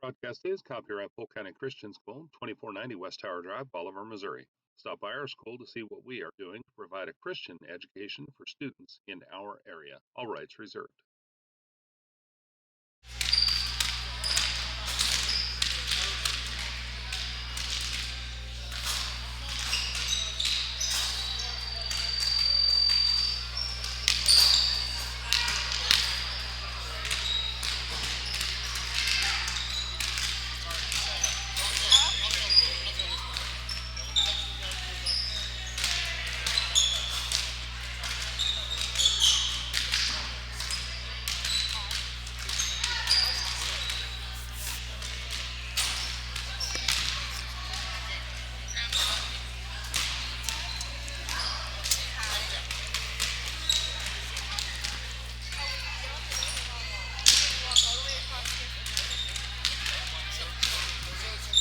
Broadcast is copyright Polk County Christian School, 2490 West Tower Drive, Bolivar, Missouri. Stop by our school to see what we are doing to provide a Christian education for students in our area. All rights reserved.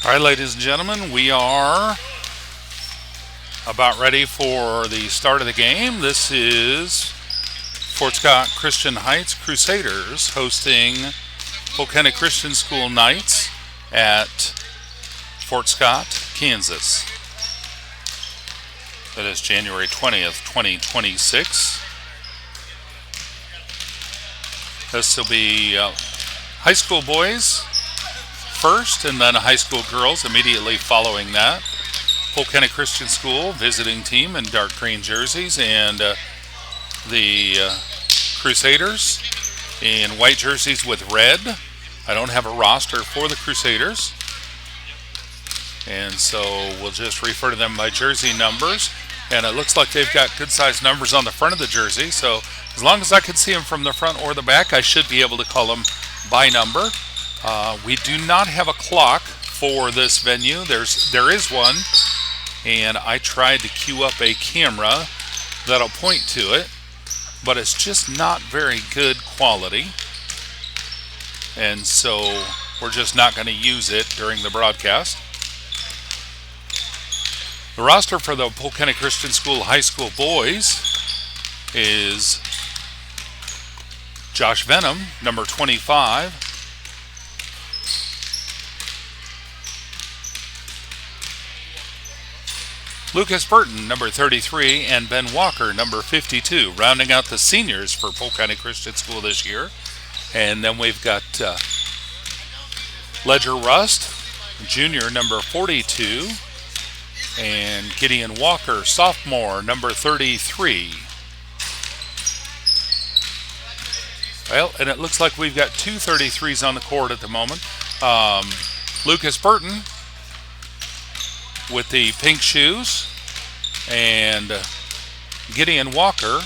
All right, ladies and gentlemen, we are about ready for the start of the game. This is Fort Scott Christian Heights Crusaders hosting Polk County Christian School Knights at Fort Scott, Kansas. That is January 20th, 2026. This will be high school boys first, and then high school girls immediately following that. Polk County Christian School visiting team in dark green jerseys, and the Crusaders in white jerseys with red. I don't have a roster for the Crusaders, and so we'll just refer to them by jersey numbers. And it looks like they've got good sized numbers on the front of the jersey, so as long as I can see them from the front or the back, I should be able to call them by number. We do not have a clock for this venue. There is one, and I tried to queue up a camera that'll point to it, but it's just not very good quality, and so we're just not going to use it during the broadcast. The roster for the Polk County Christian School High School boys is Josh Venom, number 25. Lucas Burton, number 33, and Ben Walker, number 52, rounding out the seniors for Polk County Christian School this year. And then we've got Ledger Rust, junior, number 42, and Gideon Walker, sophomore, number 33. Well, and it looks like we've got two 33s on the court at the moment. Lucas Burton with the pink shoes, and Gideon Walker,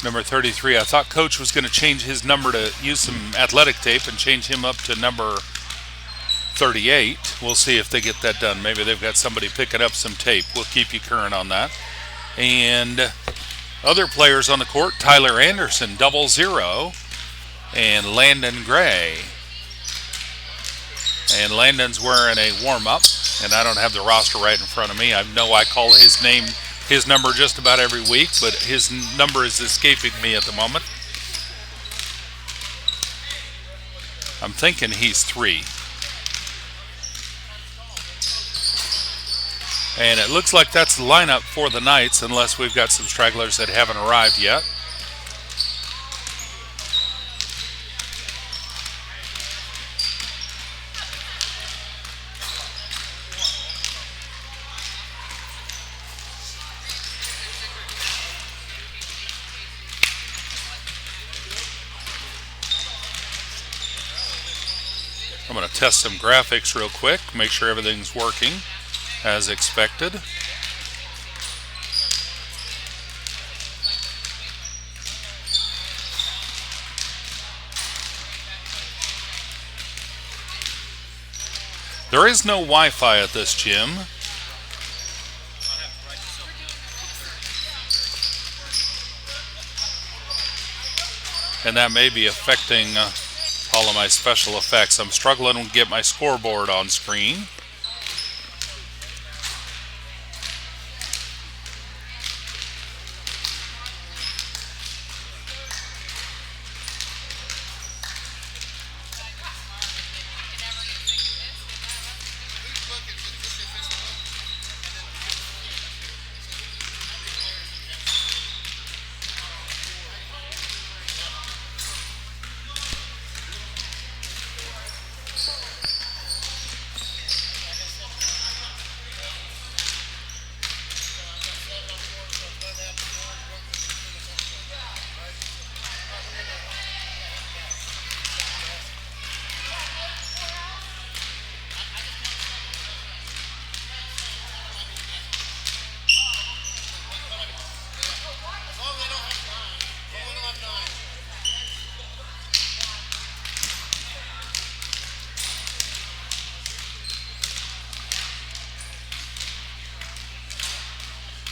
number 33. I thought Coach was going to change his number to use some athletic tape and change him up to number 38. We'll see if they get that done. Maybe they've got somebody picking up some tape. We'll keep you current on that. And other players on the court, Tyler Anderson, 00, and Landon Gray. And Landon's wearing a warm-up, and I don't have the roster right in front of me. I know I call his number just about every week, but his number is escaping me at the moment. I'm thinking he's 3. And it looks like that's the lineup for the Knights, unless we've got some stragglers that haven't arrived yet. I'm going to test some graphics real quick, make sure everything's working as expected. There is no Wi-Fi at this gym. And that may be affecting all of my special effects. I'm struggling to get my scoreboard on screen.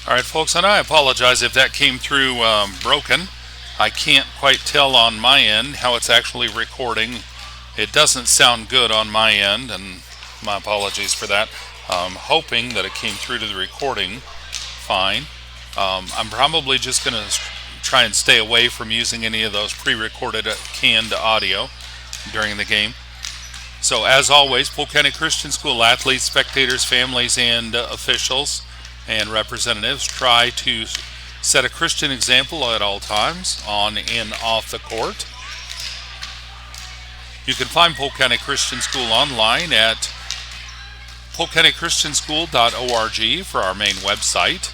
All right, folks, and I apologize if that came through broken. I can't quite tell on my end how it's actually recording. It doesn't sound good on my end, and my apologies for that. I'm hoping that it came through to the recording fine. I'm probably just going to try and stay away from using any of those pre-recorded canned audio during the game. So as always, Polk County Christian School athletes, spectators, families, and officials and representatives try to set a Christian example at all times, on and off the court. You can find Polk County Christian School online at polkcountychristianschool.org for our main website.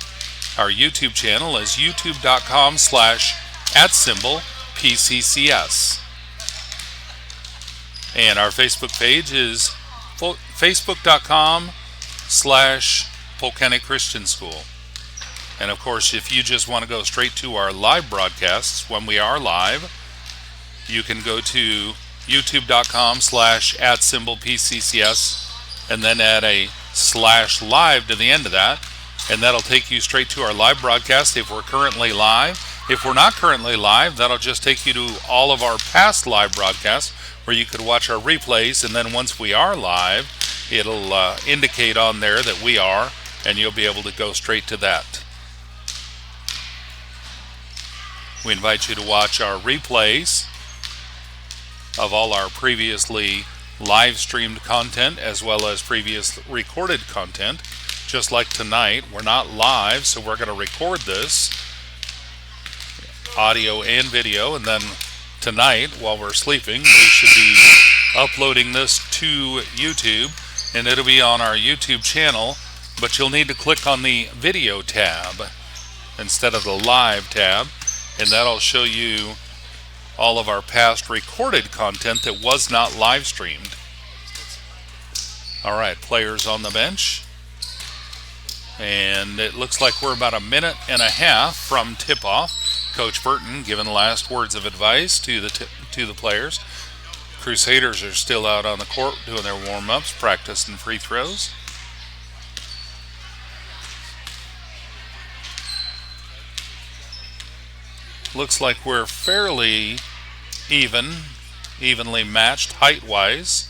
Our YouTube channel is youtube.com/PCCS. And our Facebook page is facebook.com/Polk County Christian School. And of course, if you just want to go straight to our live broadcasts when we are live, you can go to youtube.com/@PCCS and then add a /live to the end of that. And that'll take you straight to our live broadcast if we're currently live. If we're not currently live, that'll just take you to all of our past live broadcasts where you could watch our replays. And then once we are live, it'll indicate on there that we are, and you'll be able to go straight to that. We invite you to watch our replays of all our previously live streamed content as well as previous recorded content. Just like tonight, we're not live, so we're going to record this audio and video, and then tonight while we're sleeping we should be uploading this to YouTube, and it'll be on our YouTube channel, but you'll need to click on the video tab instead of the live tab, and that'll show you all of our past recorded content that was not live streamed. All right, players on the bench. And it looks like we're about a minute and a half from tip-off. Coach Burton giving last words of advice to the players. Crusaders are still out on the court doing their warm-ups, practicing free throws. Looks like we're fairly evenly matched height-wise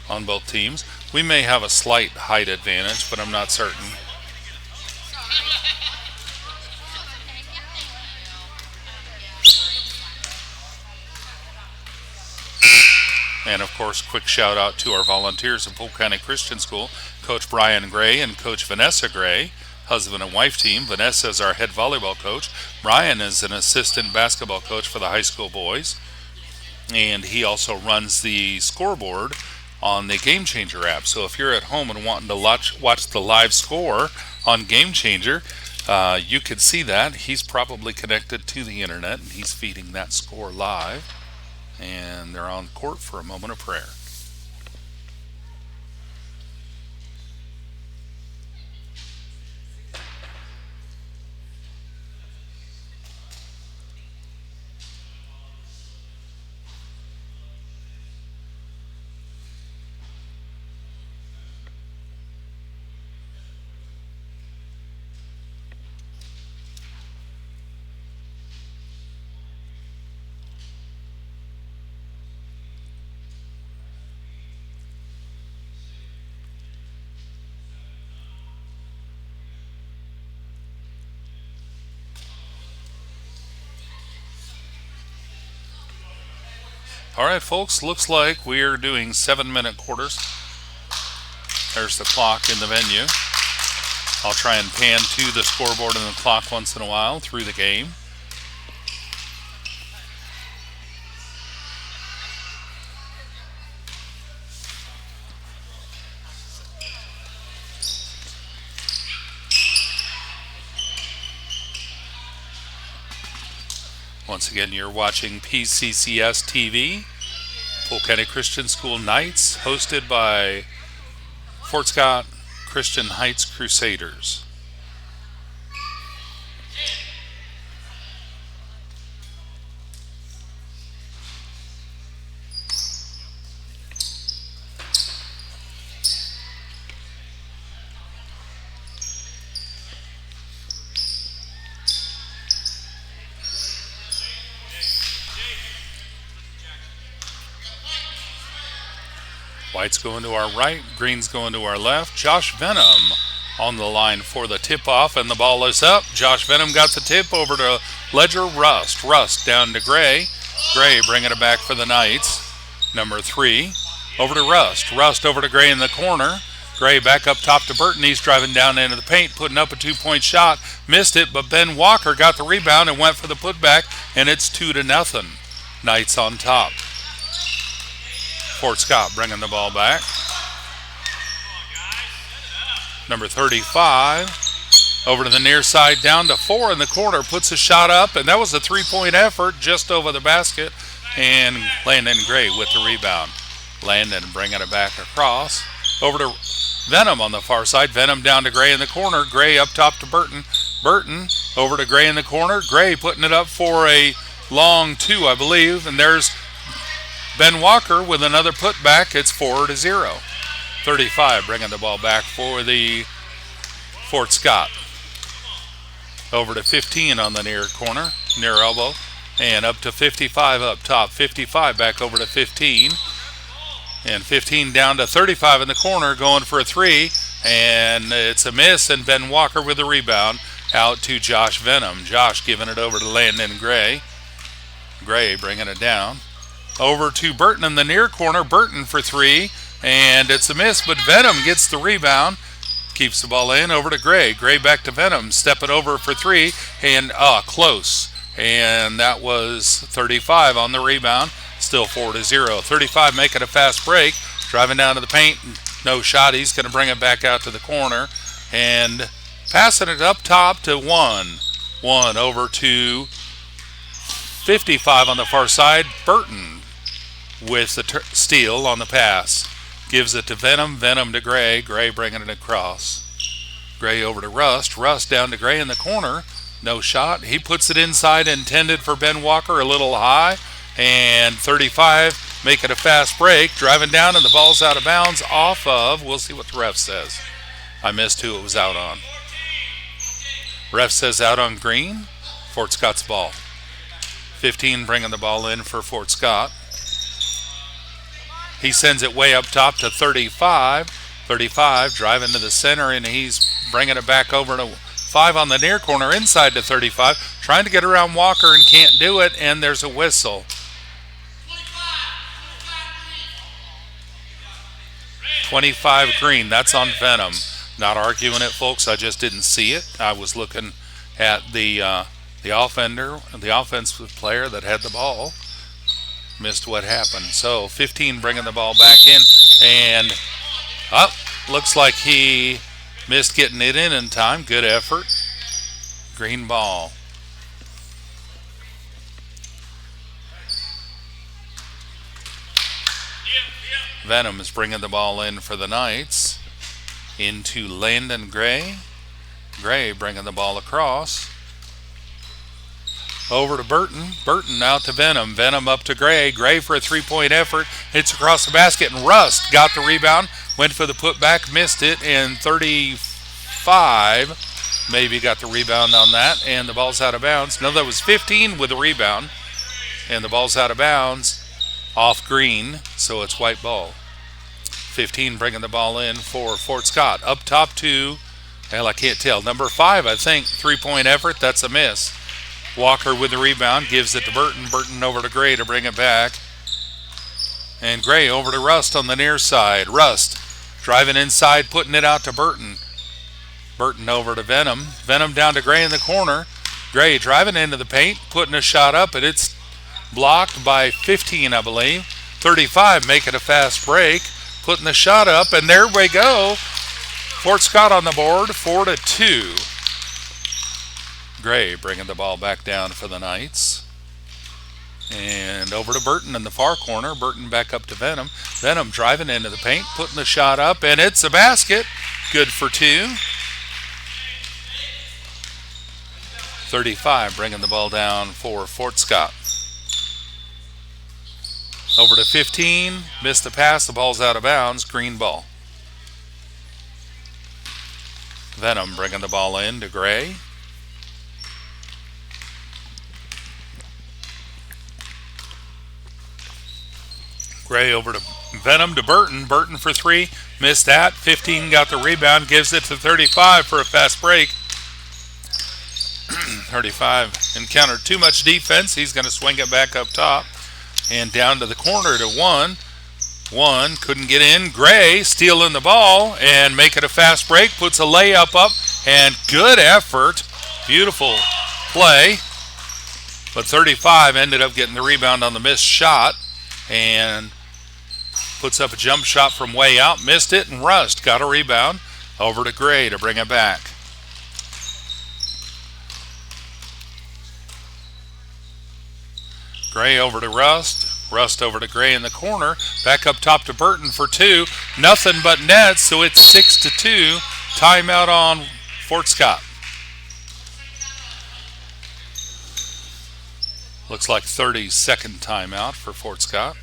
on both teams. We may have a slight height advantage, but I'm not certain. And of course, quick shout out to our volunteers at Polk County Christian School, Coach Brian Gray and Coach Vanessa Gray, husband and wife team. Vanessa is our head volleyball coach. Brian is an assistant basketball coach for the high school boys. And he also runs the scoreboard on the Game Changer app. So if you're at home and wanting to watch the live score on Game Changer, you could see that. He's probably connected to the internet, and he's feeding that score live. And they're on court for a moment of prayer. Alright folks, looks like we're doing 7-minute quarters. There's the clock in the venue. I'll try and pan to the scoreboard and the clock once in a while through the game. Once again, you're watching PCCS TV, Polk County Christian School Nights, hosted by Fort Scott Christian Heights Crusaders. White's going to our right, green's going to our left. Josh Venom on the line for the tip-off, and the ball is up. Josh Venom got the tip over to Ledger Rust. Rust down to Gray. Gray bringing it back for the Knights. Number 3 over to Rust. Rust over to Gray in the corner. Gray back up top to Burton. He's driving down into the paint, putting up a 2-point shot. Missed it, but Ben Walker got the rebound and went for the putback, and it's 2-0. Knights on top. Fort Scott bringing the ball back. Number 35 over to the near side, down to 4 in the corner, puts a shot up, and that was a 3-point effort just over the basket, and Landon Gray with the rebound. Landon bringing it back across. Over to Venom on the far side. Venom down to Gray in the corner. Gray up top to Burton. Burton over to Gray in the corner. Gray putting it up for a long 2, I believe, and there's Ben Walker with another putback. It's 4-0. 35 bringing the ball back for the Fort Scott. Over to 15 on the near corner, near elbow, and up to 55 up top. 55 back over to 15, and 15 down to 35 in the corner, going for a 3, and it's a miss, and Ben Walker with the rebound out to Josh Venom. Josh giving it over to Landon Gray. Gray bringing it down. Over to Burton in the near corner. Burton for 3, and it's a miss, but Venom gets the rebound. Keeps the ball in. Over to Gray. Gray back to Venom. Step it over for 3, and close. And that was 35 on the rebound. Still 4-0. 35 making a fast break. Driving down to the paint. No shot. He's going to bring it back out to the corner. And passing it up top to 1. 1 over to 55 on the far side. Burton with the steal on the pass. Gives it to Venom. Venom to Gray. Gray bringing it across. Gray over to Rust. Rust down to Gray in the corner. No shot. He puts it inside, intended for Ben Walker, a little high. And 35 making a fast break. Driving down, and the ball's out of bounds off of, we'll see what the ref says. I missed who it was out on. Ref says out on green. Fort Scott's ball. 15 bringing the ball in for Fort Scott. He sends it way up top to 35. 35 driving to the center, and he's bringing it back over to 5 on the near corner, inside to 35. Trying to get around Walker and can't do it, and there's a whistle. 25 green. That's on Venom. Not arguing it, folks. I just didn't see it. I was looking at the offensive player that had the ball. Missed what happened. So 15 bringing the ball back in, and looks like he missed getting it in time. Good effort. Green ball. Venom is bringing the ball in for the Knights. Into Landon Gray. Gray bringing the ball across. Over to Burton. Burton out to Venom. Venom up to Gray. Gray for a 3-point effort. Hits across the basket, and Rust got the rebound. Went for the putback, missed it, and 35 maybe got the rebound on that, and the ball's out of bounds. No, that was 15 with the rebound, and the ball's out of bounds off green, so it's white ball. 15 bringing the ball in for Fort Scott. Up top to, I can't tell, number 5, I think. 3-point effort. That's a miss. Walker with the rebound, gives it to Burton. Burton over to Gray to bring it back. And Gray over to Rust on the near side. Rust driving inside, putting it out to Burton. Burton over to Venom. Venom down to Gray in the corner. Gray driving into the paint, putting a shot up, and it's blocked by 15, I believe. 35 making a fast break, putting the shot up, and there we go. Fort Scott on the board, 4-2. Gray bringing the ball back down for the Knights. And over to Burton in the far corner. Burton back up to Venom. Venom driving into the paint, putting the shot up, and it's a basket. Good for 2. 35 bringing the ball down for Fort Scott. Over to 15. Missed the pass. The ball's out of bounds. Green ball. Venom bringing the ball in to Gray. Gray over to Venom to Burton. Burton for three. Missed that. 15 got the rebound. Gives it to 35 for a fast break. 35 encountered too much defense. He's going to swing it back up top. And down to the corner to one. One couldn't get in. Gray stealing the ball and making a fast break. Puts a layup up. And good effort. Beautiful play. But 35 ended up getting the rebound on the missed shot. And puts up a jump shot from way out. Missed it. And Rust got a rebound. Over to Gray to bring it back. Gray over to Rust. Rust over to Gray in the corner. Back up top to Burton for two. Nothing but nets, so it's 6-2. Timeout on Fort Scott. Looks like 30-second timeout for Fort Scott.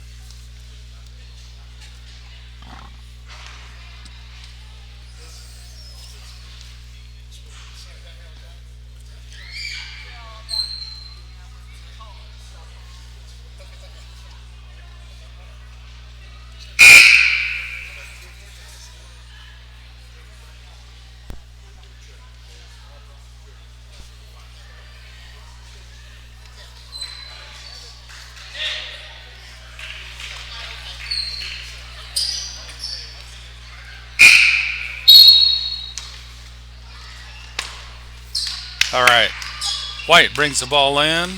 All right. White brings the ball in.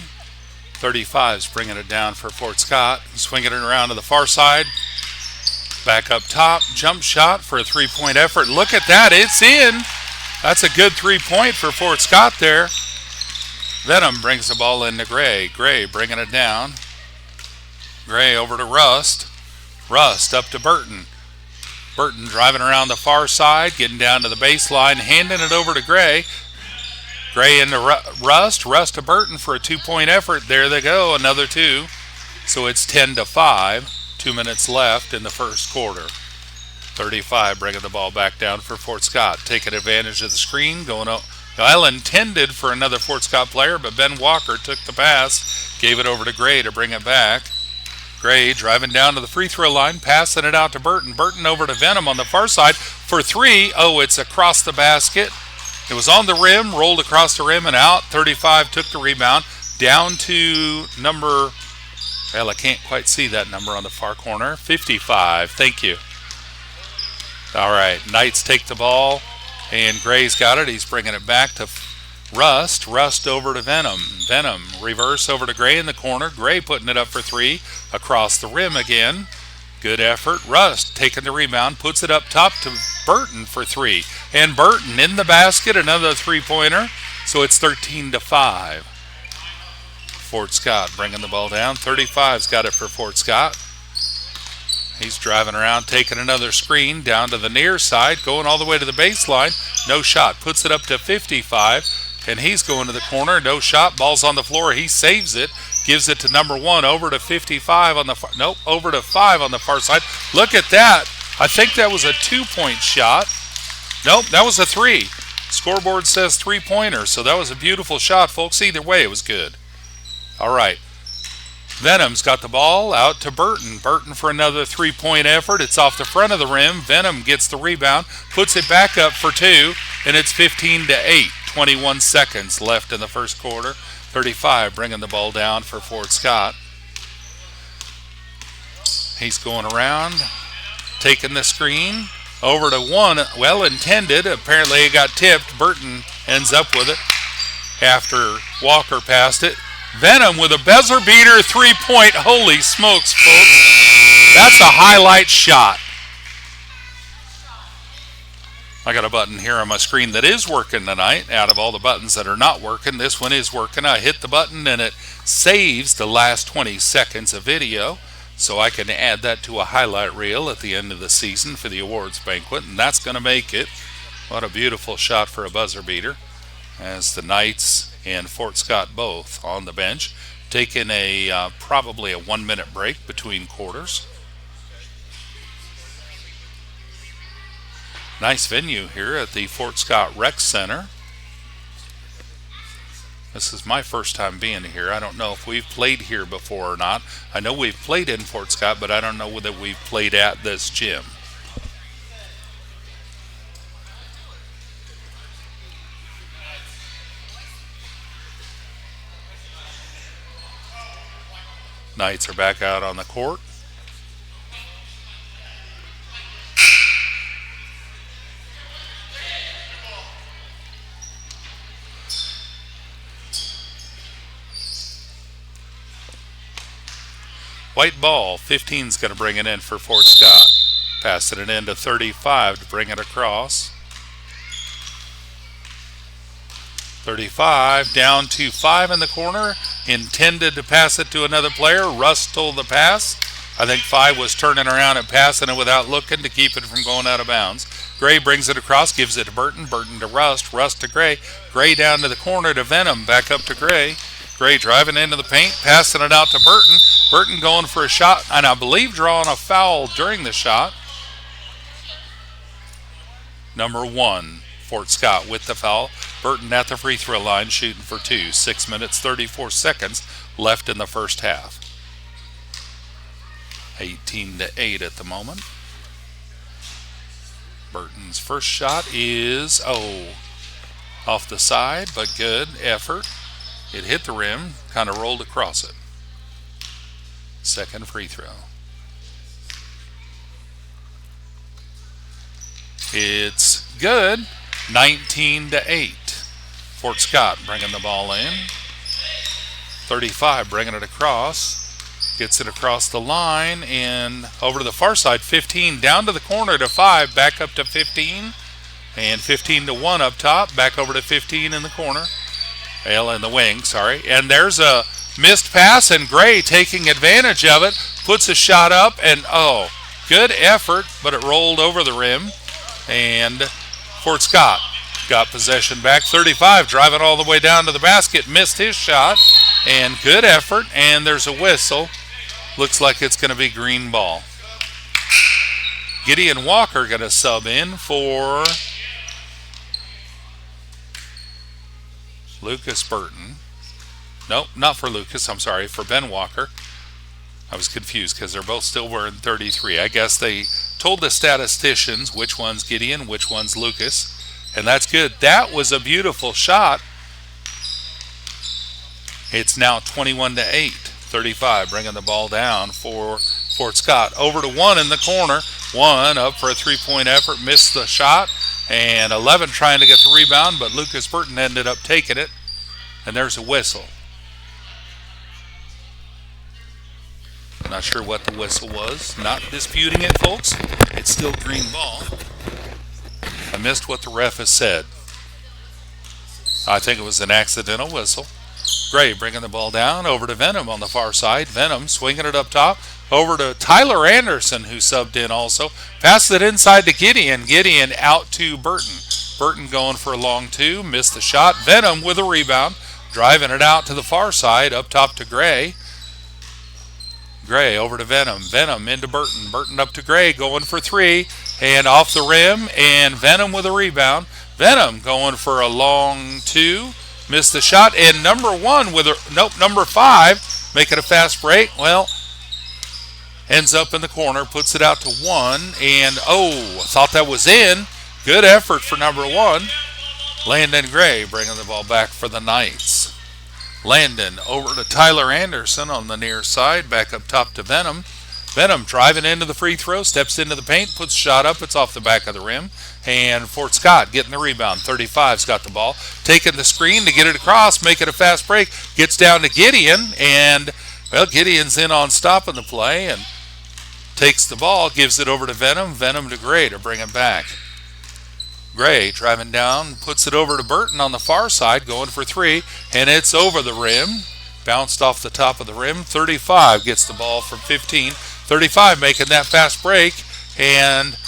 35's bringing it down for Fort Scott. Swinging it around to the far side. Back up top. Jump shot for a three-point effort. Look at that. It's in. That's a good three-point for Fort Scott there. Venom brings the ball into Gray. Gray bringing it down. Gray over to Rust. Rust up to Burton. Burton driving around the far side. Getting down to the baseline. Handing it over to Gray. Gray into Rust. Rust to Burton for a two-point effort. There they go, another two. So it's 10-5. 2 minutes left in the first quarter. 35 bringing the ball back down for Fort Scott. Taking advantage of the screen. Going up. Well, intended for another Fort Scott player, but Ben Walker took the pass. Gave it over to Gray to bring it back. Gray driving down to the free throw line. Passing it out to Burton. Burton over to Venom on the far side for three. Oh, it's across the basket. It was on the rim, rolled across the rim and out. 35 took the rebound. Down to number, well, I can't quite see that number on the far corner. 55, thank you. All right, Knights take the ball, and Gray's got it. He's bringing it back to Rust. Rust over to Venom. Venom, reverse over to Gray in the corner. Gray putting it up for three. Across the rim again. Good effort. Rust taking the rebound, puts it up top to Burton for three. And Burton in the basket, another three-pointer. So it's 13-5. Fort Scott bringing the ball down. 35's got it for Fort Scott. He's driving around, taking another screen down to the near side, going all the way to the baseline. No shot. Puts it up to 55. And he's going to the corner. No shot. Ball's on the floor. He saves it. Gives it to number one, over to 55 on the far, nope, over to 5 on the far side. Look at that. I think that was a two-point shot. Nope, that was a three. Scoreboard says three-pointer, so that was a beautiful shot, folks. Either way, it was good. All right. Venom's got the ball out to Burton. Burton for another three-point effort. It's off the front of the rim. Venom gets the rebound, puts it back up for two, and it's 15-8. 21 seconds left in the first quarter. 35 bringing the ball down for Fort Scott. He's going around, taking the screen over to one. Well intended. Apparently it got tipped. Burton ends up with it after Walker passed it. Venom with a buzzer beater three-point. Holy smokes, folks. That's a highlight shot. I got a button here on my screen that is working tonight. Out of all the buttons that are not working, this one is working. I hit the button and it saves the last 20 seconds of video, so I can add that to a highlight reel at the end of the season for the awards banquet, and that's going to make it. What a beautiful shot for a buzzer beater, as the Knights and Fort Scott both on the bench, taking a probably a 1 minute break between quarters. Nice venue here at the Fort Scott Rec Center. This is my first time being here. I don't know if we've played here before or not. I know we've played in Fort Scott, but I don't know whether we've played at this gym. Knights are back out on the court. White ball, 15's going to bring it in for Fort Scott. Passing it into 35 to bring it across. 35 down to 5 in the corner. Intended to pass it to another player. Russ stole the pass. I think 5 was turning around and passing it without looking to keep it from going out of bounds. Gray brings it across, gives it to Burton. Burton to Rust. Rust to Gray. Gray down to the corner to Venom. Back up to Gray. Gray driving into the paint, passing it out to Burton. Burton going for a shot, and I believe drawing a foul during the shot. Number 1, Fort Scott with the foul. Burton at the free throw line shooting for 2. 6 minutes, 34 seconds left in the first half. 18-8 at the moment. Burton's first shot is, off the side, but good effort. It hit the rim, kind of rolled across it. Second free throw. It's good. 19-8. Fort Scott bringing the ball in. 35 bringing it across. Gets it across the line and over to the far side. 15 down to the corner to 5. Back up to 15. And 15 to 1 up top. Back over to 15 in the corner. In the wing, sorry. And there's a missed pass, and Gray taking advantage of it. Puts a shot up, and good effort, but it rolled over the rim. And Fort Scott got possession back. 35 driving all the way down to the basket. Missed his shot, and good effort. And there's a whistle. Looks like it's going to be green ball. Gideon Walker going to sub in for Lucas Burton. Nope, not for Lucas. I'm sorry, for Ben Walker. I was confused because they're both still wearing 33. I guess they told the statisticians which one's Gideon, which one's Lucas. And that's good. That was a beautiful shot. It's now 21-8. 35 bringing the ball down for Fort Scott. Over to 1 in the corner. 1 up for a three-point effort. Missed the shot. And 11 trying to get the rebound, but Lucas Burton ended up taking it. And there's a whistle. I'm not sure what the whistle was. Not disputing it, folks. It's still green ball. I missed what the ref has said. I think it was an accidental whistle. Gray bringing the ball down over to Venom on the far side. Venom swinging it up top. Over to Tyler Anderson, who subbed in also. Passed it inside to Gideon. Gideon out to Burton. Burton going for a long 2. Missed the shot. Venom with a rebound. Driving it out to the far side. Up top to Gray. Gray over to Venom. Venom into Burton. Burton up to Gray. Going for 3. And off the rim. And Venom with a rebound. Venom going for a long 2. Missed the shot. And number 5. Making a fast break. Well, ends up in the corner, puts it out to 1, and I thought that was in. Good effort for number 1. Landon Gray bringing the ball back for the Knights. Landon over to Tyler Anderson on the near side, back up top to Venom. Venom driving into the free throw, steps into the paint, puts a shot up, it's off the back of the rim. And Fort Scott getting the rebound. 35's got the ball, taking the screen to get it across, make it a fast break, gets down to Gideon, and Gideon's in on stopping the play, and takes the ball, gives it over to Venom. Venom to Gray to bring it back. Gray driving down, puts it over to Burton on the far side, going for 3, and it's over the rim. Bounced off the top of the rim. 35 gets the ball from 15. 35 making that fast break and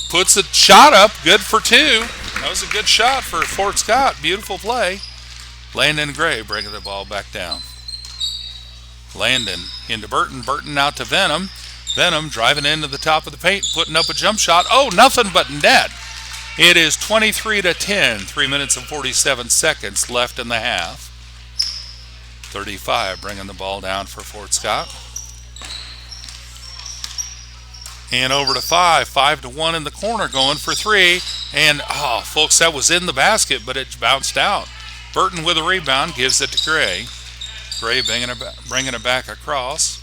puts a shot up, good for 2. That was a good shot for Fort Scott. Beautiful play. Landon Gray bringing the ball back down. Landon into Burton. Burton out to Venom. Venom driving into the top of the paint, putting up a jump shot. Nothing but net. It is 23-10. 3 minutes and 47 seconds left in the half. 35 bringing the ball down for Fort Scott. And over to 5. 5-1 in the corner, going for 3. And, folks, that was in the basket, but it bounced out. Burton with a rebound, gives it to Gray. Gray bringing it back across.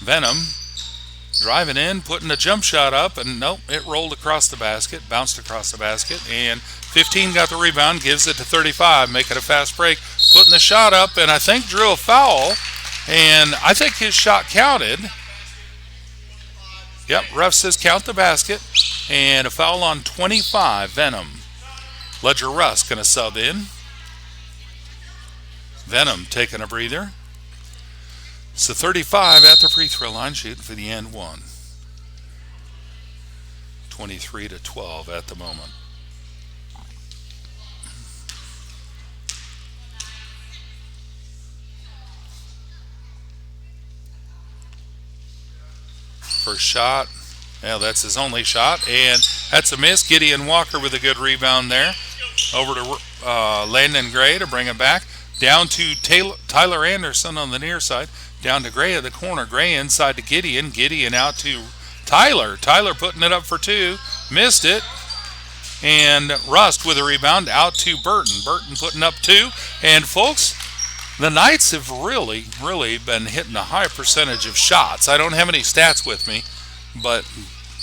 Venom driving in, putting a jump shot up, and nope, it rolled across the basket, bounced across the basket, and 15 got the rebound, gives it to 35, making a fast break, putting the shot up, and I think drew a foul, and I think his shot counted. Yep, ref says count the basket, and a foul on 25, Venom. Ledger Russ going to sub in. Venom taking a breather. So 35 at the free throw line, shooting for the end one. 23-12 at the moment. First shot. Yeah, that's his only shot, and that's a miss. Gideon Walker with a good rebound there. Over to Landon Gray to bring it back. Down to Tyler Anderson on the near side. Down to Gray at the corner. Gray inside to Gideon. Gideon out to Tyler. Tyler putting it up for 2. Missed it. And Rust with a rebound out to Burton. Burton putting up 2. And folks, the Knights have really been hitting a high percentage of shots. I don't have any stats with me, but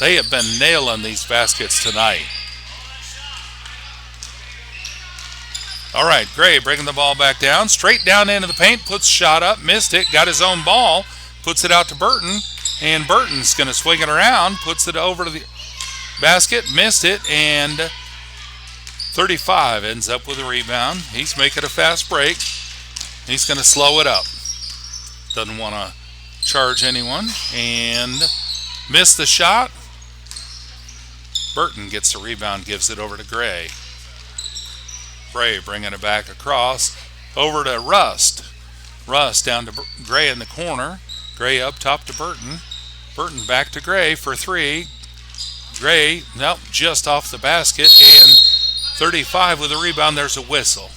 they have been nailing these baskets tonight. All right, Gray bringing the ball back down, straight down into the paint, puts shot up, missed it, got his own ball, puts it out to Burton, and Burton's going to swing it around, puts it over to the basket, missed it, and 35 ends up with a rebound. He's making a fast break. He's going to slow it up. Doesn't want to charge anyone, and missed the shot. Burton gets the rebound, gives it over to Gray. Gray bringing it back across, over to Rust. Rust down to Gray in the corner. Gray up top to Burton. Burton back to Gray for 3. Gray, nope, just off the basket, and 35 with a rebound. There's a whistle.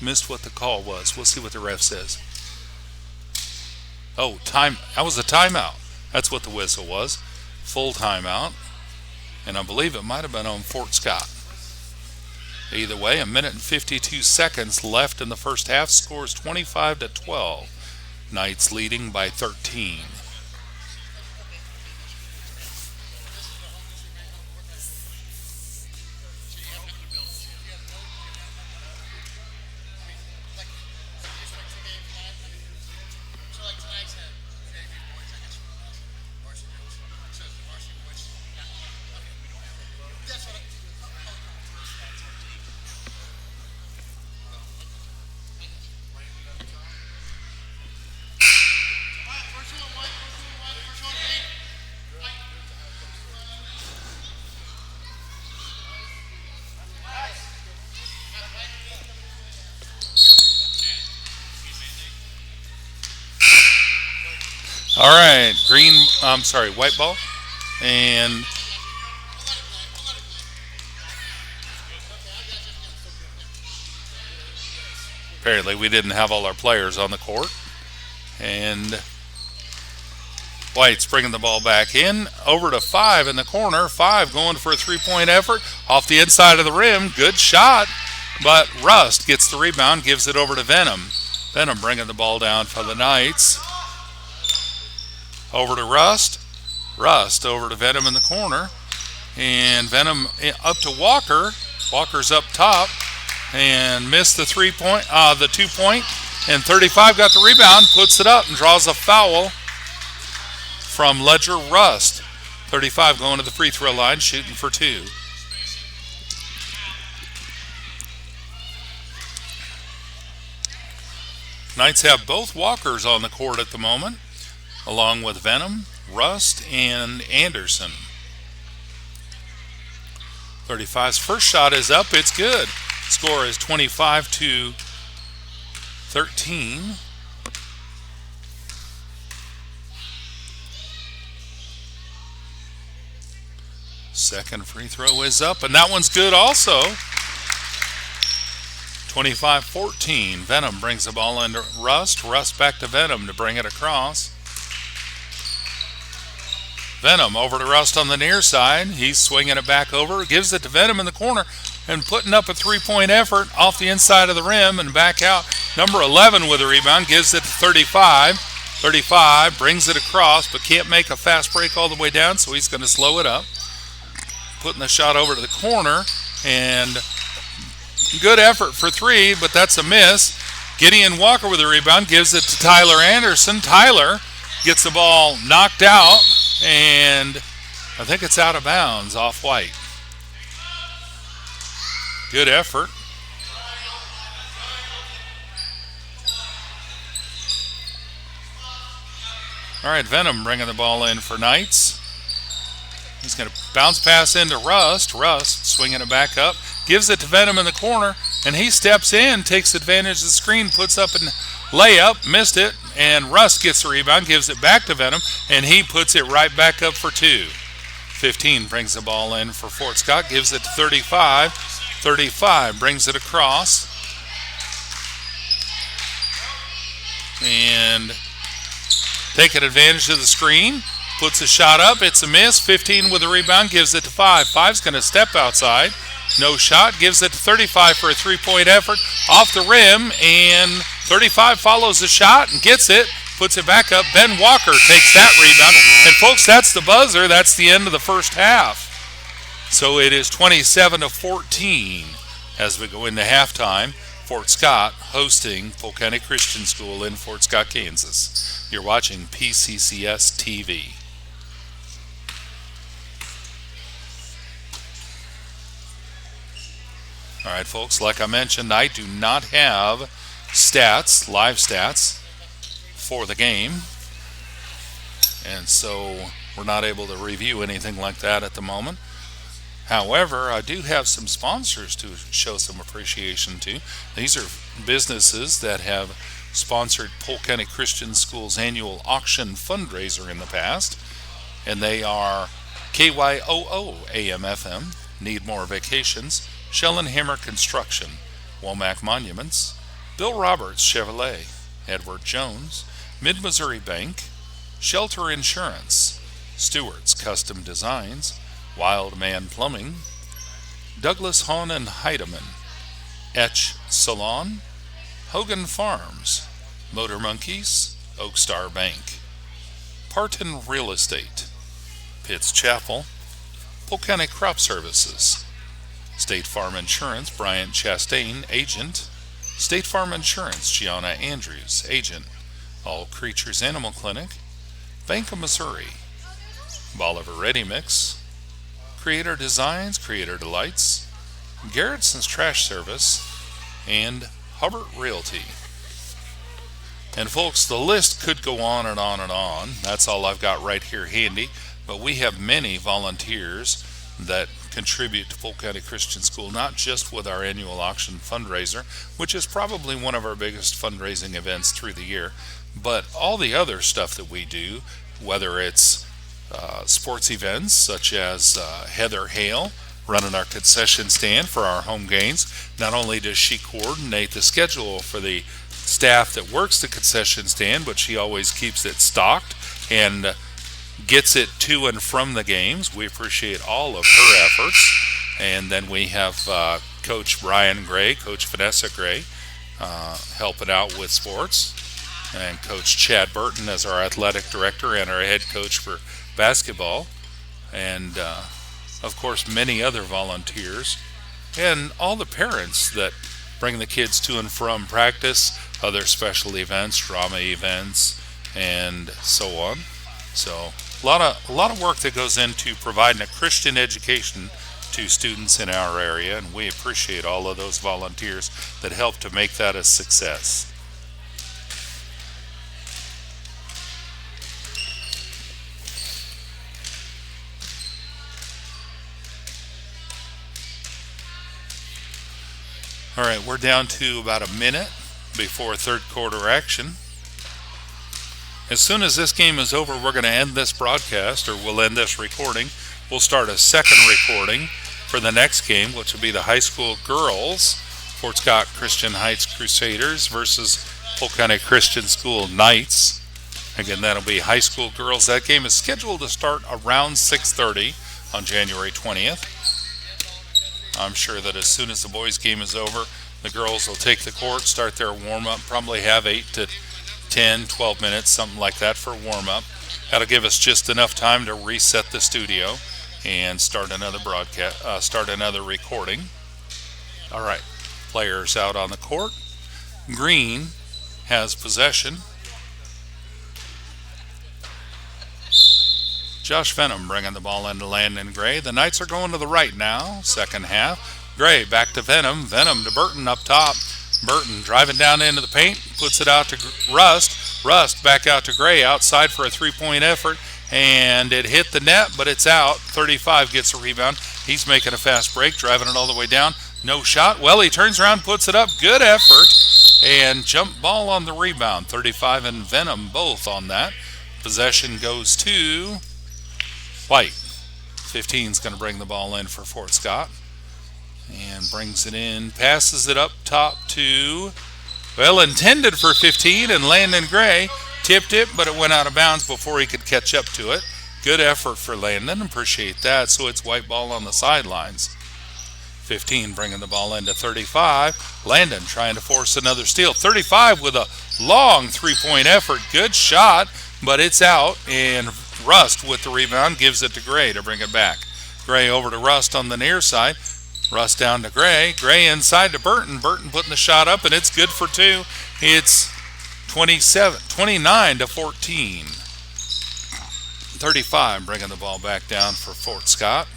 Missed what the call was. We'll see what the ref says. Oh, that was a timeout. That's what the whistle was. Full timeout. And I believe it might have been on Fort Scott. Either way, 1:52 left in the first half. Scores 25-12. Knights leading by 13. All right, white ball. And apparently we didn't have all our players on the court. And White's bringing the ball back in. Over to 5 in the corner. 5 going for a 3-point effort. Off the inside of the rim. Good shot. But Rust gets the rebound, gives it over to Venom. Venom bringing the ball down for the Knights. Over to Rust. Rust over to Venom in the corner. And Venom up to Walker. Walker's up top. And missed the 2-point. And 35 got the rebound, puts it up, and draws a foul from Ledger Rust. 35 going to the free throw line, shooting for 2. Knights have both Walkers on the court at the moment, along with Venom, Rust, and Anderson. 35's first shot is up. It's good. Score is 25-13. Second free throw is up, and that one's good also. 25-14. Venom brings the ball into Rust. Rust back to Venom to bring it across. Venom over to Rust on the near side. He's swinging it back over. Gives it to Venom in the corner and putting up a three-point effort off the inside of the rim and back out. Number 11 with a rebound. Gives it to 35. 35 brings it across but can't make a fast break all the way down, so he's going to slow it up. Putting the shot over to the corner, and good effort for three, but that's a miss. Gideon Walker with a rebound, gives it to Tyler Anderson. Tyler gets the ball knocked out, and I think it's out of bounds off White. Good effort. All right, Venom bringing the ball in for Knights. He's going to bounce pass into Rust. Rust swinging it back up. Gives it to Venom in the corner, and he steps in, takes advantage of the screen, puts up a layup, missed it, and Rust gets the rebound, gives it back to Venom, and he puts it right back up for two. 15 brings the ball in for Fort Scott, gives it to 35. 35 brings it across. And taking advantage of the screen, puts a shot up. It's a miss. 15 with a rebound, gives it to 5. 5's going to step outside. No shot. Gives it to 35 for a three-point effort. Off the rim, and 35 follows the shot and gets it. Puts it back up. Ben Walker takes that rebound. And, folks, that's the buzzer. That's the end of the first half. So it is 27-14 as we go into halftime. Fort Scott hosting Polk County Christian School in Fort Scott, Kansas. You're watching PCCS TV. All right, folks, like I mentioned, I do not have live stats for the game. And so we're not able to review anything like that at the moment. However, I do have some sponsors to show some appreciation to. These are businesses that have sponsored Polk County Christian School's annual auction fundraiser in the past, and they are KYOO AM/FM, Need More Vacations, Shell and Hammer Construction, Womack Monuments, Bill Roberts Chevrolet, Edward Jones, Mid-Missouri Bank, Shelter Insurance, Stewart's Custom Designs, Wild Man Plumbing, Douglas Hahn and Heidemann, Etch Salon, Hogan Farms, Motor Monkeys, Oak Star Bank, Parton Real Estate, Pitts Chapel, Polk County Crop Services, State Farm Insurance, Bryant Chastain, Agent, State Farm Insurance, Gianna Andrews, Agent, All Creatures Animal Clinic, Bank of Missouri, Bolivar Ready Mix, Creator Designs, Creator Delights, Garrettson's Trash Service, and Hubbard Realty. And folks, the list could go on and on and on. That's all I've got right here handy. But we have many volunteers that contribute to Polk County Christian School, not just with our annual auction fundraiser, which is probably one of our biggest fundraising events through the year, but all the other stuff that we do, whether it's sports events such as Heather Hale running our concession stand for our home games. Not only does she coordinate the schedule for the staff that works the concession stand, but she always keeps it stocked and gets it to and from the games. We appreciate all of her efforts. And then we have Coach Brian Gray, Coach Vanessa Gray helping out with sports, and Coach Chad Burton as our athletic director and our head coach for basketball, and of course many other volunteers, and all the parents that bring the kids to and from practice, other special events, drama events, and so on. So a lot of work that goes into providing a Christian education to students in our area, and we appreciate all of those volunteers that help to make that a success. All right, we're down to about a minute before third quarter action. As soon as this game is over, we're going to end this broadcast, or we'll end this recording. We'll start a second recording for the next game, which will be the high school girls Fort Scott Christian Heights Crusaders versus Polk County Christian School Knights. Again, that'll be high school girls. That game is scheduled to start around 6:30 on January 20th. I'm sure that as soon as the boys' game is over, the girls will take the court, start their warm-up, probably have 8 to 10, 12 minutes, something like that for warm-up. That'll give us just enough time to reset the studio and start another broadcast, start another recording. All right, players out on the court. Green has possession. Josh Venom bringing the ball into Landon Gray. The Knights are going to the right now, second half. Gray back to Venom. Venom to Burton up top. Burton driving down into the paint, puts it out to Rust. Rust back out to Gray, outside for a three-point effort, and it hit the net, but it's out. 35 gets a rebound. He's making a fast break, driving it all the way down. No shot. Well, he turns around, puts it up. Good effort, and jump ball on the rebound. 35 and Venom both on that. Possession goes to White. 15 is going to bring the ball in for Fort Scott. And brings it in, passes it up top to, well, intended for 15, and Landon Gray tipped it, but it went out of bounds before he could catch up to it. Good effort for Landon, appreciate that. So it's White ball on the sidelines. 15 bringing the ball into 35. Landon trying to force another steal. 35 with a long three-point effort. Good shot, but it's out, and Rust with the rebound gives it to Gray to bring it back. Gray over to Rust on the near side. Rust down to Gray. Gray inside to Burton. Burton putting the shot up, and it's good for two. It's 29 to 14. 35 bringing the ball back down for Fort Scott.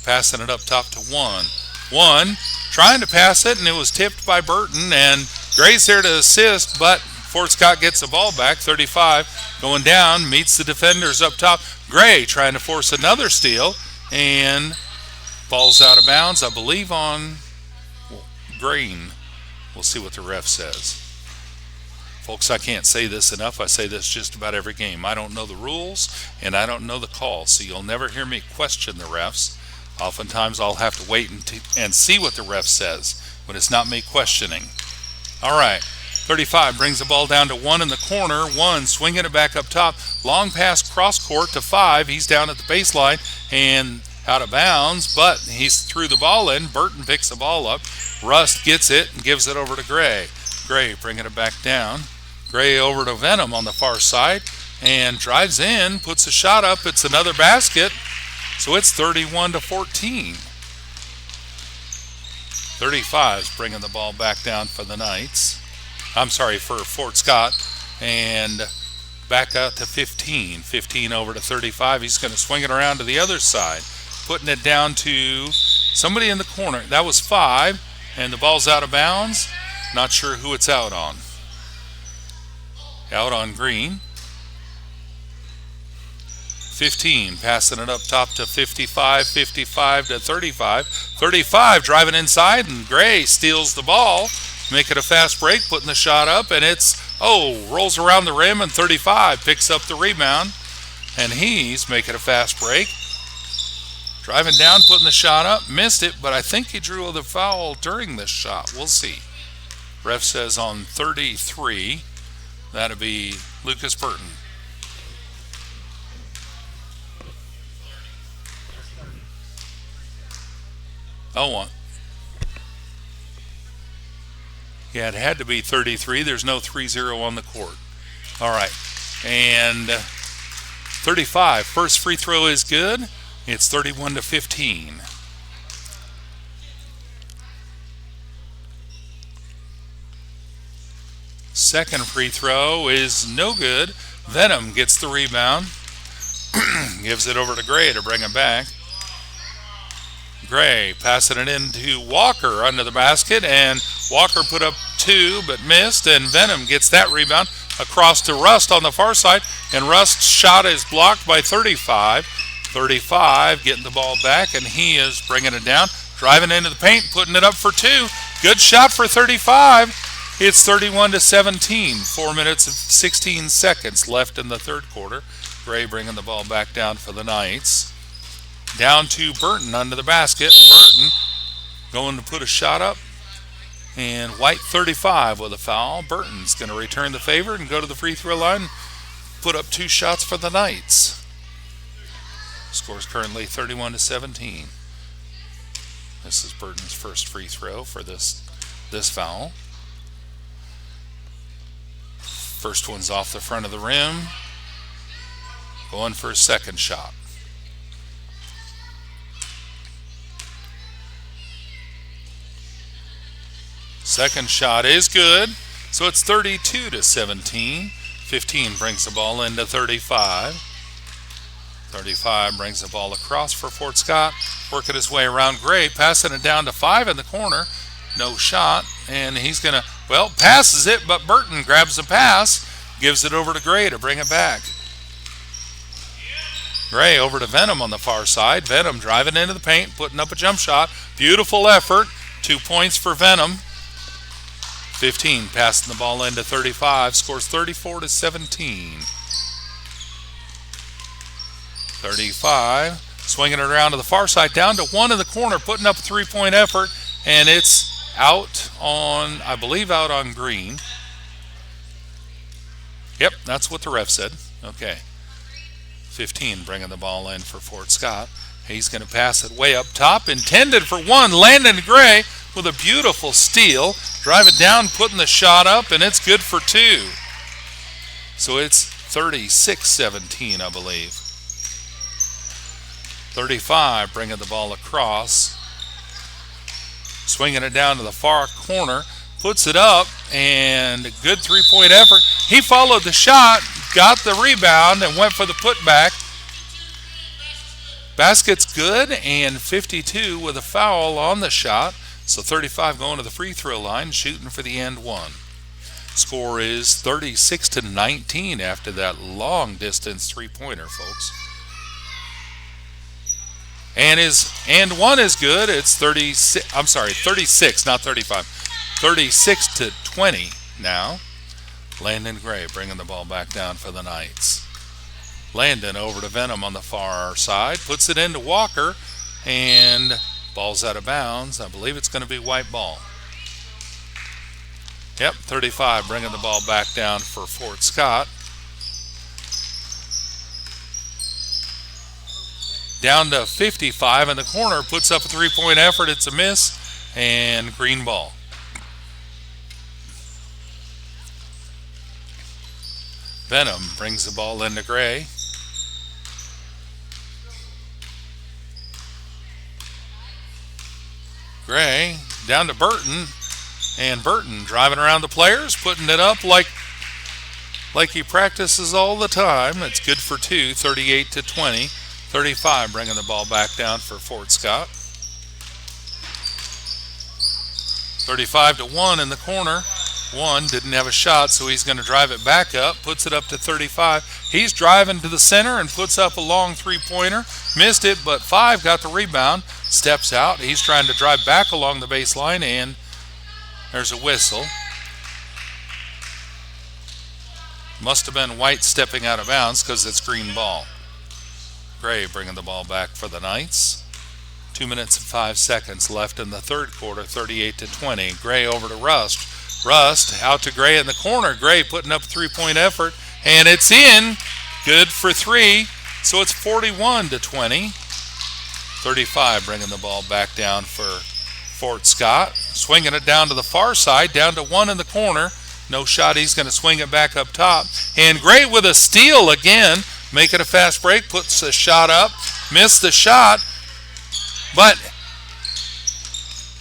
Passing it up top to One. One trying to pass it, and it was tipped by Burton, and Gray's there to assist, but Fort Scott gets the ball back. 35 going down, meets the defenders up top. Gray trying to force another steal, and ball's out of bounds, I believe, on Green. We'll see what the ref says. Folks, I can't say this enough. I say this just about every game. I don't know the rules, and I don't know the call, so you'll never hear me question the refs. Oftentimes, I'll have to wait and see what the ref says, but it's not me questioning. All right, 35 brings the ball down to One in the corner. One swinging it back up top. Long pass cross court to 5. He's down at the baseline, and out of bounds, but he's threw the ball in. Burton picks the ball up. Rust gets it and gives it over to Gray. Gray bringing it back down. Gray over to Venom on the far side and drives in, puts a shot up. It's another basket, so it's 31 to 14. 35 is bringing the ball back down for the Knights. I'm sorry, for Fort Scott, and back out to 15. 15 over to 35. He's going to swing it around to the other side, putting it down to somebody in the corner. That was 5, and the ball's out of bounds. Not sure who it's out on. Out on Green. 15 passing it up top to 55, 55 to 35. 35 driving inside, and Gray steals the ball, making a fast break, putting the shot up, and rolls around the rim, and 35 picks up the rebound, and he's making a fast break. Driving down, putting the shot up, missed it, but I think he drew the foul during this shot. We'll see. Ref says on 33, that'll be Lucas Burton. Oh, yeah, it had to be 33. There's no 3-0 on the court. All right, and 35. First free throw is good. It's 31 to 15. Second free throw is no good. Venom gets the rebound. Gives it over to Gray to bring it back. Gray passing it into Walker under the basket, and Walker put up 2 but missed, and Venom gets that rebound across to Rust on the far side, and Rust's shot is blocked by 35. 35 getting the ball back, and he is bringing it down, driving into the paint, putting it up for 2. Good shot for 35. It's 31 to 17. 4 minutes and 16 seconds left in the third quarter. Gray bringing the ball back down for the Knights. Down to Burton under the basket. Burton going to put a shot up. And White 35 with a foul. Burton's going to return the favor and go to the free throw line, put up 2 shots for the Knights. Score's currently 31-17. This is Burton's first free throw for this foul. First one's off the front of the rim. Going for a second shot. Second shot is good. So it's 32-17. 15 brings the ball into 35. 35 brings the ball across for Fort Scott. Working his way around Gray. Passing it down to 5 in the corner. No shot. And he's going to, passes it, but Burton grabs the pass. Gives it over to Gray to bring it back. Gray over to Venom on the far side. Venom driving into the paint, putting up a jump shot. Beautiful effort. 2 points for Venom. 15 passing the ball into 35. Scores 34-17. 35. Swinging it around to the far side. Down to 1 in the corner. Putting up a 3-point effort. And it's out on, I believe, out on Green. Yep, that's what the ref said. Okay. 15 bringing the ball in for Fort Scott. He's going to pass it way up top. Intended for 1. Landon Gray with a beautiful steal. Drive it down, putting the shot up, and it's good for 2. So it's 36-17, I believe. 35 bringing the ball across. Swinging it down to the far corner. Puts it up, and a good 3-point effort. He followed the shot, got the rebound, and went for the putback. Basket's good, and 52 with a foul on the shot. So 35 going to the free throw line, shooting for the and 1. Score is 36-19 after that long distance 3-pointer, folks. And his and 1 is good. It's 36, not 35. 36-20 now. Landon Gray bringing the ball back down for the Knights. Landon over to Venom on the far side. Puts it into Walker. And ball's out of bounds. I believe it's going to be white ball. Yep, 35 bringing the ball back down for Fort Scott. Down to 55 in the corner. Puts up a 3-point effort. It's a miss. And green ball. Venom brings the ball into Gray. Gray down to Burton. And Burton driving around the players, putting it up like he practices all the time. It's good for 2, 38-20. 35 bringing the ball back down for Fort Scott. 35-1 in the corner. 1 didn't have a shot, so he's going to drive it back up, puts it up to 35. He's driving to the center and puts up a long 3-pointer. Missed it, but 5 got the rebound. Steps out. He's trying to drive back along the baseline, and there's a whistle. Must have been White stepping out of bounds because it's green ball. Gray bringing the ball back for the Knights. 2 minutes and 5 seconds left in the third quarter, 38-20. Gray over to Rust. Rust out to Gray in the corner. Gray putting up a 3-point effort, and it's in. Good for 3. So it's 41-20. 35 bringing the ball back down for Fort Scott. Swinging it down to the far side, down to 1 in the corner. No shot. He's going to swing it back up top. And Gray with a steal again. Making a fast break. Puts the shot up. Missed the shot. But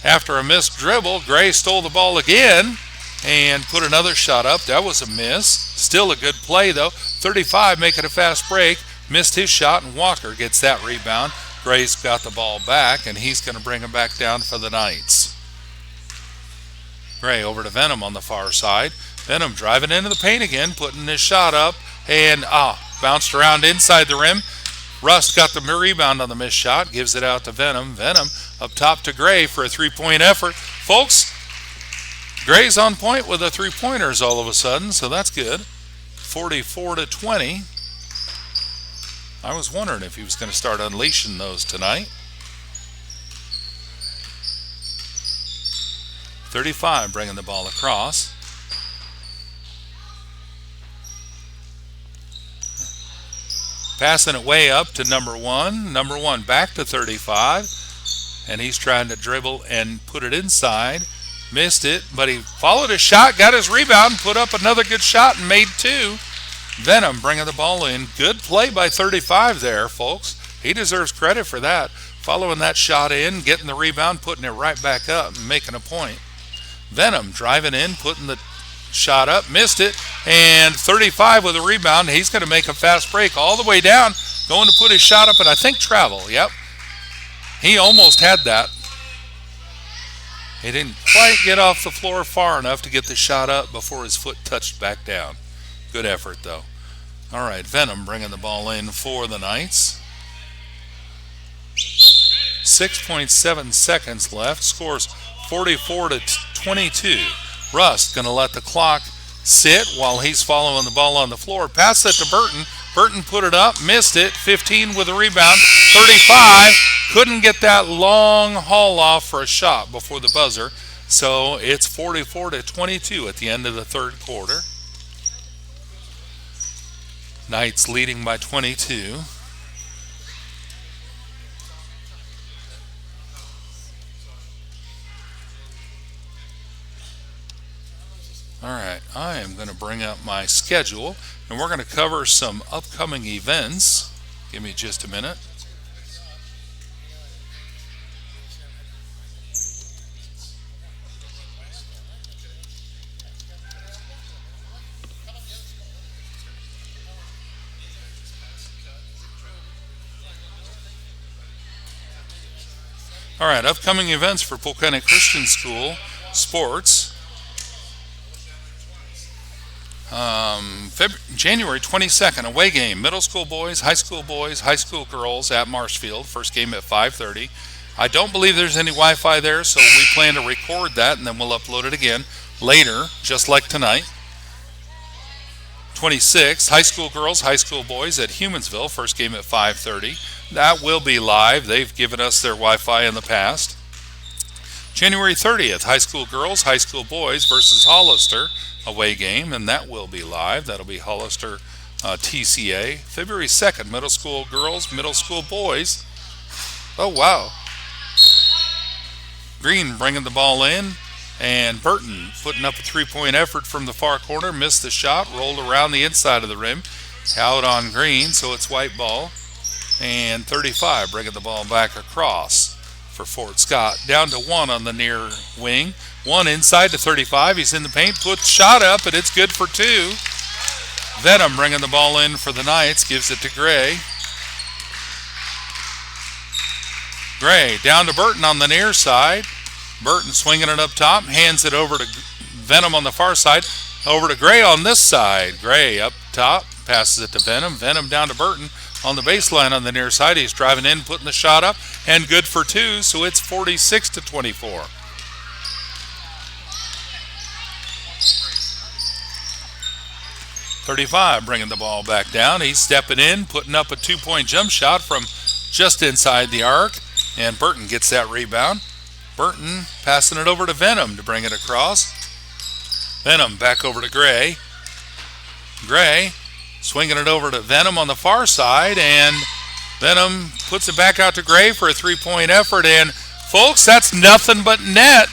after a missed dribble, Gray stole the ball again and put another shot up. That was a miss. Still a good play, though. 35 making a fast break. Missed his shot, and Walker gets that rebound. Gray's got the ball back, and he's going to bring him back down for the Knights. Gray over to Venom on the far side. Venom driving into the paint again, putting his shot up, and bounced around inside the rim. Rust got the rebound on the missed shot, gives it out to Venom. Venom up top to Gray for a 3-point effort. Folks, Gray's on point with the 3-pointers all of a sudden, so that's good. 44-20. I was wondering if he was going to start unleashing those tonight. 35 bringing the ball across. Passing it way up to number 1. Number 1 back to 35. And he's trying to dribble and put it inside. Missed it, but he followed his shot, got his rebound, put up another good shot, and made 2. Venom bringing the ball in. Good play by 35 there, folks. He deserves credit for that. Following that shot in, getting the rebound, putting it right back up, and making a point. Venom driving in, putting the shot up, missed it, and 35 with a rebound. He's going to make a fast break all the way down, going to put his shot up and I think travel. Yep. He almost had that. He didn't quite get off the floor far enough to get the shot up before his foot touched back down. Good effort, though. All right, Venom bringing the ball in for the Knights. 6.7 seconds left. Scores 44-22. Rust going to let the clock sit while he's following the ball on the floor. Pass it to Burton. Burton put it up, missed it. 15 with a rebound. 35. Couldn't get that long haul off for a shot before the buzzer. So it's 44-22 at the end of the third quarter. Knights leading by 22. All right, I am going to bring up my schedule, and we're going to cover some upcoming events. Give me just a minute. All right, upcoming events for Polk County Christian School sports. January 22nd, away game, middle school boys, high school girls at Marshfield. First game at 5:30. I don't believe there's any Wi-Fi there, so we plan to record that and then we'll upload it again later, just like tonight. 26, high school girls, high school boys at Humansville. First game at 5:30. That will be live. They've given us their Wi-Fi in the past. January 30th, high school girls, high school boys versus Hollister. Away game, and that will be live. That'll be Hollister TCA. February 2nd, middle school girls, middle school boys. Oh, wow. Green bringing the ball in, and Burton putting up a three-point effort from the far corner. Missed the shot, rolled around the inside of the rim. Out on Green, so it's white ball. And 35 bringing the ball back across for Fort Scott. Down to 1 on the near wing. 1 inside to 35. He's in the paint, puts shot up, and it's good for 2. Venom bringing the ball in for the Knights, gives it to Gray. Gray down to Burton on the near side. Burton swinging it up top, hands it over to Venom on the far side. Over to Gray on this side. Gray up top, passes it to Venom. Venom down to Burton on the baseline on the near side. He's driving in, putting the shot up, and good for 2, so it's 46-24. .35 bringing the ball back down. He's stepping in, putting up a 2-point jump shot from just inside the arc, and Burton gets that rebound. Burton passing it over to Venom to bring it across. Venom back over to Gray. Gray swinging it over to Venom on the far side, and Venom puts it back out to Gray for a 3-point effort, and folks, that's nothing but net.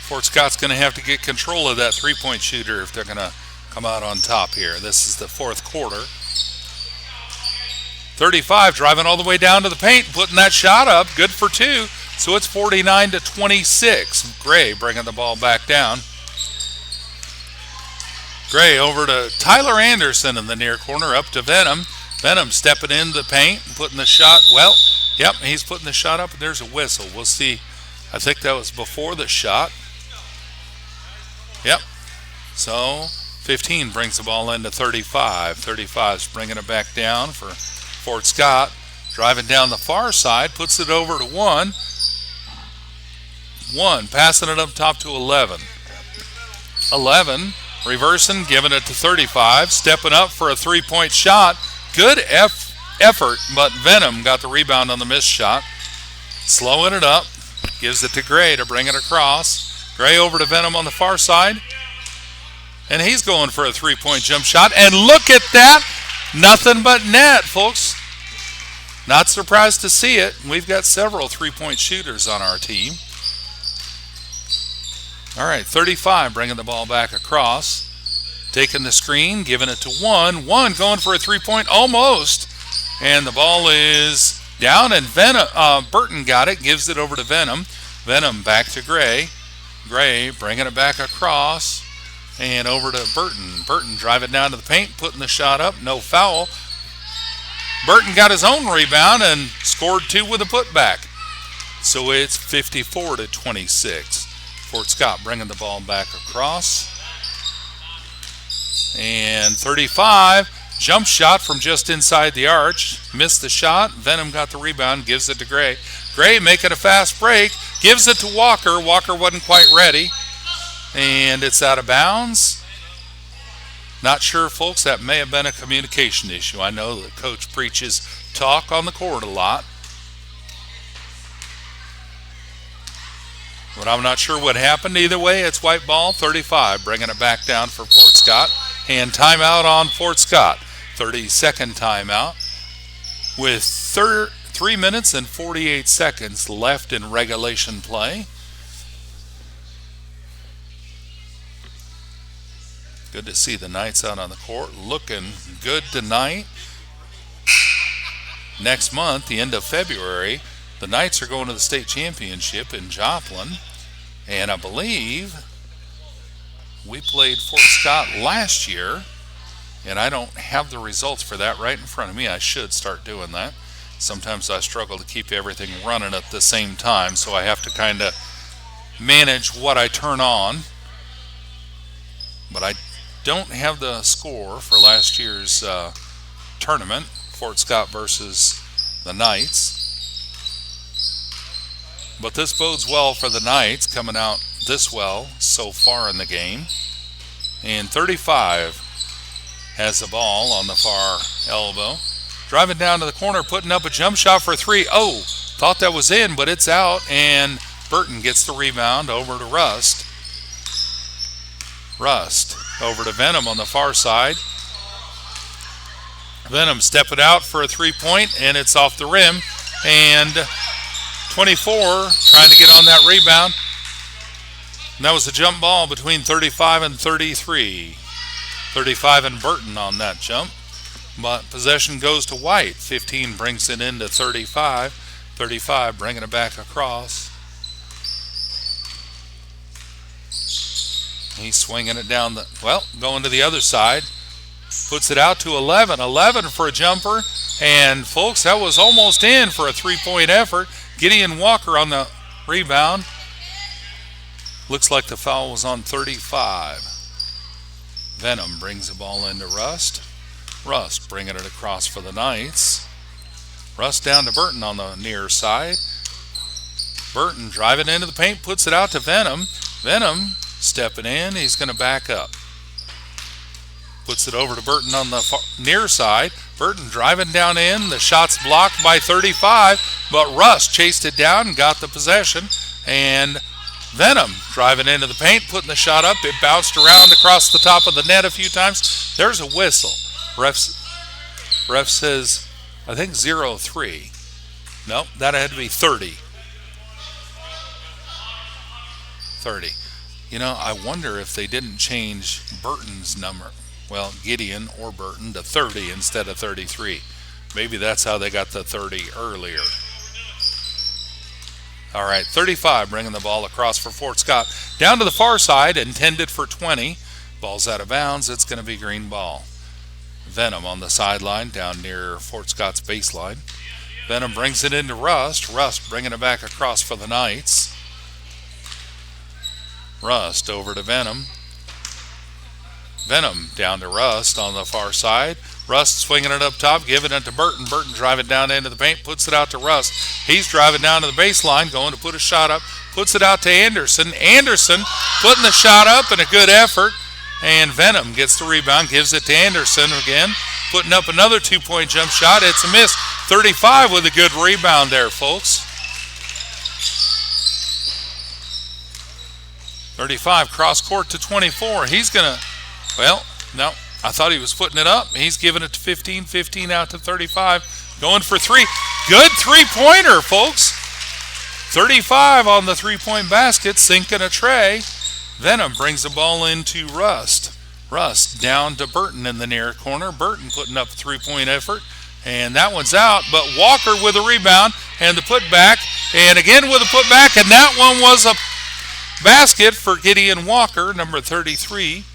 Fort Scott's going to have to get control of that 3-point shooter if they're going to come out on top here. This is the fourth quarter. 35 driving all the way down to the paint, putting that shot up, good for 2. So it's 49-26. Gray bringing the ball back down. Gray over to Tyler Anderson in the near corner, up to Venom. Venom stepping in the paint, putting the shot. Well, yep, he's putting the shot up, and there's a whistle. We'll see. I think that was before the shot. Yep. So 15 brings the ball into 35. 35's bringing it back down for Fort Scott. Driving down the far side, puts it over to 1. 1 passing it up top to 11. 11 reversing, giving it to 35. Stepping up for a 3-point shot. Good effort, but Venom got the rebound on the missed shot. Slowing it up. gives it to Gray to bring it across. Gray over to Venom on the far side. And he's going for a three-point jump shot. And look at that. Nothing but net, folks. Not surprised to see it. We've got several three-point shooters on our team. All right, 35 bringing the ball back across. Taking the screen, giving it to one. One going for a three-point, almost. And the ball is down, and Burton got it, gives it over to Venom. Venom back to Gray. Gray bringing it back across. And over to Burton. Burton driving down to the paint, putting the shot up. No foul. Burton got his own rebound and scored two with a putback. So it's 54-26. Fort Scott bringing the ball back across. And 35. Jump shot from just inside the arch. Missed the shot. Venom got the rebound, gives it to Gray. Gray making a fast break. Gives it to Walker. Walker wasn't quite ready. And it's out of bounds. Not sure, folks, that may have been a communication issue. I know the coach preaches talk on the court a lot. But I'm not sure what happened. Either way, it's white ball, 35, bringing it back down for Fort Scott. And timeout on Fort Scott. 32nd timeout with 3 minutes and 48 seconds left in regulation play. Good to see the Knights out on the court, looking good tonight. Next month, the end of February, the Knights are going to the state championship in Joplin. And I believe we played Fort Scott last year, and I don't have the results for that right in front of me. I should start doing that. Sometimes I struggle to keep everything running at the same time, so I have to kind of manage what I turn on. But I don't have the score for last year's tournament, Fort Scott versus the Knights. But this bodes well for the Knights, coming out this well so far in the game. And 35 has the ball on the far elbow. Driving down to the corner, putting up a jump shot for three. Oh, thought that was in, but it's out. And Burton gets the rebound over to Rust. Rust over to Venom on the far side. Venom stepping out for a three-point, and it's off the rim. And 24 trying to get on that rebound. And that was a jump ball between 35 and 33. 35 and Burton on that jump. But possession goes to White. 15 brings it into 35. 35 bringing it back across. He's swinging it down going to the other side. Puts it out to 11. 11 for a jumper. And folks, that was almost in for a three-point effort. Gideon Walker on the rebound. Looks like the foul was on 35. Venom brings the ball into Rust. Rust bringing it across for the Knights. Rust down to Burton on the near side. Burton driving into the paint, puts it out to Venom. Venom stepping in, he's going to back up. Puts it over to Burton on the near side. Burton driving down in. The shot's blocked by 35, but Rust chased it down and got the possession. And Venom driving into the paint, putting the shot up. It bounced around across the top of the net a few times. There's a whistle. Ref says, I think 0-3. Nope, that had to be 30. 30. You know, I wonder if they didn't change Burton's number. Well, Gideon or Burton to 30 instead of 33. Maybe that's how they got the 30 earlier. All right, 35 bringing the ball across for Fort Scott. Down to the far side, intended for 20. Ball's out of bounds. It's going to be green ball. Venom on the sideline down near Fort Scott's baseline. Venom brings it into Rust. Rust bringing it back across for the Knights. Rust over to Venom. Venom down to Rust on the far side. Rust swinging it up top, giving it to Burton. Burton driving down into the paint, puts it out to Rust. He's driving down to the baseline, going to put a shot up, puts it out to Anderson. Anderson putting the shot up, and a good effort. And Venom gets the rebound, gives it to Anderson again, putting up another two-point jump shot. It's a miss. 35 with a good rebound there, folks. 35 cross court to 24. He's going to, well, no, I thought he was putting it up. He's giving it to 15, 15 out to 35. Going for three. Good three-pointer, folks. 35 on the three-point basket, sinking a tray. Venom brings the ball into Rust. Rust down to Burton in the near corner. Burton putting up a three-point effort. And that one's out, but Walker with a rebound and the putback. And again with a putback, and that one was a basket for Gideon Walker, number 33.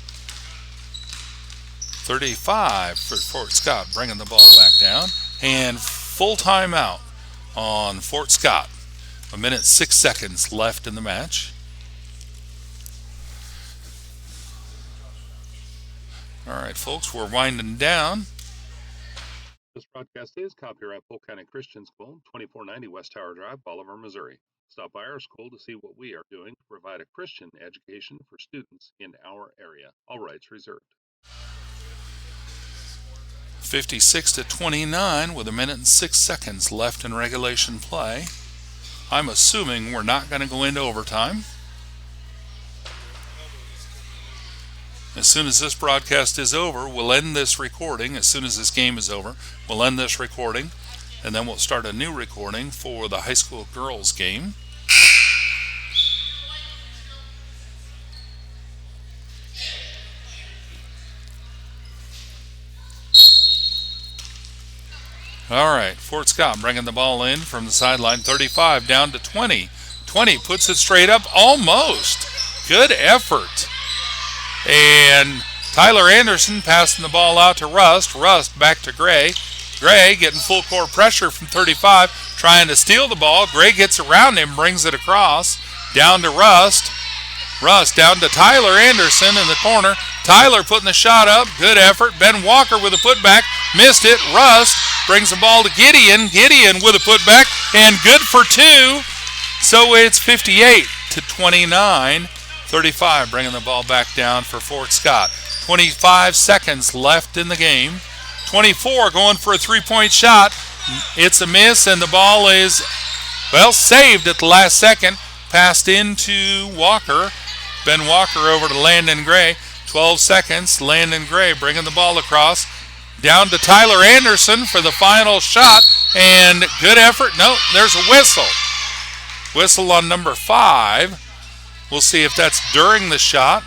35 for Fort Scott, bringing the ball back down. And full timeout on Fort Scott. 1 minute 6 seconds left in the match. All right, folks, we're winding down. This broadcast is copyright Polk County Christian School, 2490 West Tower Drive, Bolivar, Missouri. Stop by our school to see what we are doing to provide a Christian education for students in our area. All rights reserved. 56 to 29 with 1 minute and 6 seconds left in regulation play. I'm assuming we're not going to go into overtime. As soon as this broadcast is over, we'll end this recording. As soon as this game is over, we'll end this recording, and then we'll start a new recording for the high school girls game. All right, Fort Scott bringing the ball in from the sideline, 35 down to 20. 20 puts it straight up, almost. Good effort. And Tyler Anderson passing the ball out to Rust. Rust back to Gray. Gray getting full court pressure from 35, trying to steal the ball. Gray gets around him, brings it across. Down to Rust. Rust down to Tyler Anderson in the corner. Tyler putting the shot up. Good effort. Ben Walker with a putback. Missed it. Rust brings the ball to Gideon. Gideon with a putback. And good for two. So it's 58 to 29. 35 bringing the ball back down for Fort Scott. 25 seconds left in the game. 24 going for a three-point shot. It's a miss, and the ball is, well, saved at the last second. Passed into Walker. Ben Walker over to Landon Gray. 12 seconds. Landon Gray bringing the ball across. Down to Tyler Anderson for the final shot. And good effort. No, there's a whistle. Whistle on number 5. We'll see if that's during the shot.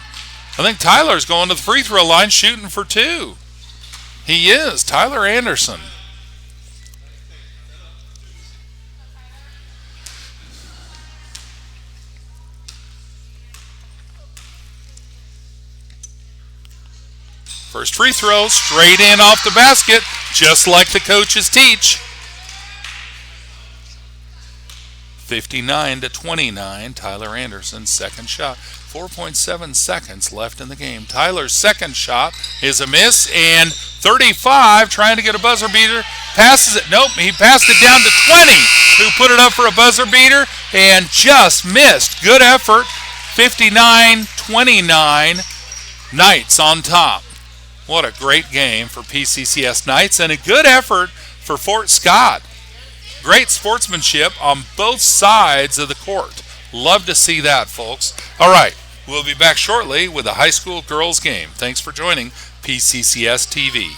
I think Tyler's going to the free throw line shooting for two. He is, Tyler Anderson. First free throw, straight in off the basket, just like the coaches teach. 59 to 29, Tyler Anderson's second shot. 4.7 seconds left in the game. Tyler's second shot is a miss, and 35 trying to get a buzzer beater. Passes it. Nope, he passed it down to 20, who put it up for a buzzer beater and just missed. Good effort. 59-29, Knights on top. What a great game for PCCS Knights, and a good effort for Fort Scott. Great sportsmanship on both sides of the court. Love to see that, folks. All right, we'll be back shortly with the high school girls game. Thanks for joining PCCS TV.